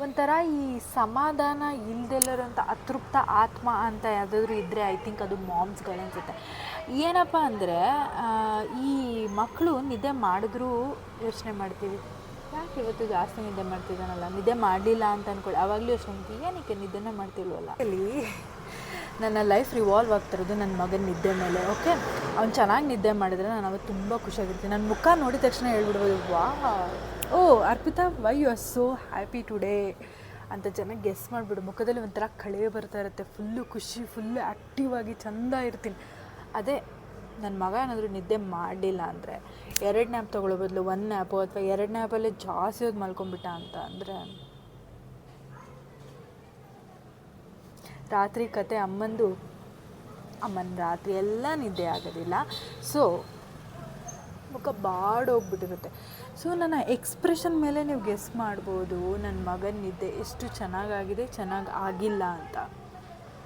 ಒಂಥರ ಈ ಸಮಾಧಾನ ಇಲ್ದೆಲ್ಲರಂಥ ಅತೃಪ್ತ ಆತ್ಮ ಅಂತ ಯಾವುದಾದ್ರೂ ಇದ್ದರೆ ಐ ಥಿಂಕ್ ಅದು ಮಾಮ್ಸ್ಗಳು ಅನಿಸುತ್ತೆ. ಏನಪ್ಪ ಅಂದರೆ ಈ ಮಕ್ಕಳು ನಿದ್ದೆ ಮಾಡಿದ್ರೂ ಯೋಚನೆ ಮಾಡ್ತೀವಿ, ಯಾಕೆ ಇವತ್ತು ಜಾಸ್ತಿ ನಿದ್ದೆ ಮಾಡ್ತಿದ್ದಾನಲ್ಲ, ನಿದ್ದೆ ಮಾಡಲಿಲ್ಲ ಅಂತ ಅಂದ್ಕೊಳ್ಳಿ, ಆವಾಗಲೂ ಯೋಚನೆ ಮಾಡ್ತೀವಿ ಏನಕ್ಕೆ ನಿದ್ದೆನೇ ಮಾಡ್ತಿಲ್ವಲ್ಲ. ಅಲ್ಲಿ ನನ್ನ ಲೈಫ್ ರಿವಾಲ್ವ್ ಆಗ್ತಿರೋದು ನನ್ನ ಮಗನ ನಿದ್ದೆ ಮೇಲೆ. ಓಕೆ, ಅವ್ನು ಚೆನ್ನಾಗಿ ನಿದ್ದೆ ಮಾಡಿದರೆ ನಾನು ಅವತ್ತು ತುಂಬ ಖುಷಿಯಾಗಿರ್ತೀನಿ. ನನ್ನ ಮುಖ ನೋಡಿದ ತಕ್ಷಣ ಹೇಳ್ಬಿಡ್ಬೋದು, wow Arpita why you are so happy today ಅಂತ ಜನ ಗೆಸ್ ಮಾಡಿಬಿಡು. ಮುಖದಲ್ಲಿ ಒಂಥರ ಕಳೆ ಬರ್ತಾ ಇರುತ್ತೆ, ಫುಲ್ಲು ಖುಷಿ, ಫುಲ್ಲು ಆ್ಯಕ್ಟಿವ್ ಆಗಿ ಚೆಂದ ಇರ್ತೀನಿ. ಅದೇ ನನ್ನ ಮಗ ಏನಾದರೂ ನಿದ್ದೆ ಮಾಡಲಿಲ್ಲ ಅಂದರೆ 2 ನ್ಯಾಪ್ ತೊಗೊಳ್ಳೋ ಬದಲು 1 ನ್ಯಾಪು ಅಥವಾ 2 ನ್ಯಾಪಲ್ಲೇ ಜಾಸ್ತಿ ಹೊತ್ತು ಮಲ್ಕೊಂಬಿಟ್ಟ ಅಂತ ಅಂದರೆ ರಾತ್ರಿ ಕತೆ ಅಮ್ಮನ ರಾತ್ರಿ ಎಲ್ಲ ನಿದ್ದೆ ಆಗೋದಿಲ್ಲ. ಸೊ ಮುಖ ಬಾಡೋಗ್ಬಿಟ್ಟಿರುತ್ತೆ. ಸೊ ನನ್ನ ಎಕ್ಸ್ಪ್ರೆಷನ್ ಮೇಲೆ ನೀವು ಗೆಸ್ ಮಾಡ್ಬೋದು ನನ್ನ ಮಗನ ನಿದ್ದೆ ಎಷ್ಟು ಚೆನ್ನಾಗಾಗಿದೆ, ಚೆನ್ನಾಗಿ ಆಗಿಲ್ಲ ಅಂತ.